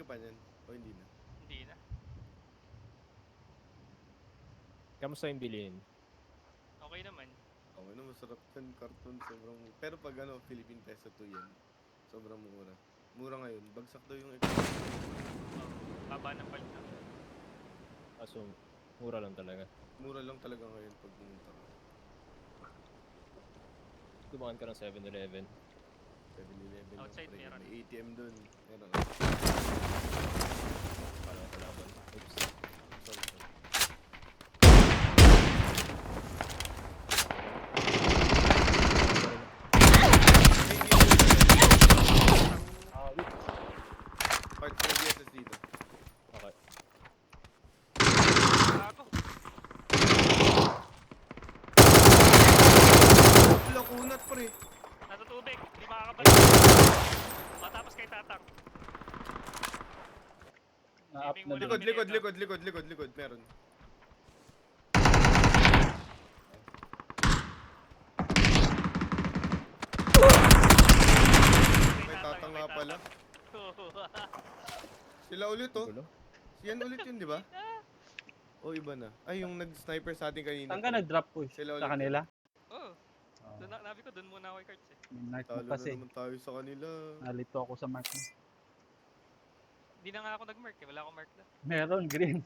pa niyan? O hindi na? Hindi na. Kamusta yung bilhin? Okay naman. Okay na, masarap yan. Cartoon, sobrang... Pero pag ano, Philippine Peso 2 yan. Sobrang mura. Mura ngayon. Bagsak daw yung economy. Baba ng balik na. Kaso, mura lang talaga. Mura lang talaga ngayon pag pumunta ka. Dumaan ka ng 7-Eleven. 7-Eleven lang, Outside pre. meron. May ATM dun. Meron. Parang kalaban. Oops. Sorry, sorry. Ah, wait. Part 4 VSS dito. Okay. Gago. Wala kunat, pre. Nasa tubig. Hindi makakabalik. Matapos kay Tatang. Na-up Aiming na muna doon. Likod. Meron. May Tatang nga pala. Sila ulit, oh. Gulo. Yan ulit yun, di ba? O iba na. Ay, yung nag-sniper sa atin kanina. Saan ka pre. nag-drop push? Sila ulit Sa yun. kanila? Oo. Oh, Nabi ko, dun muna ako kay Karts eh. mark mo Talo na kasi. naman tayo sa kanila. Nalito ako sa mark mo. Hindi na nga ako nag-mark eh. Wala akong mark na. Meron, green.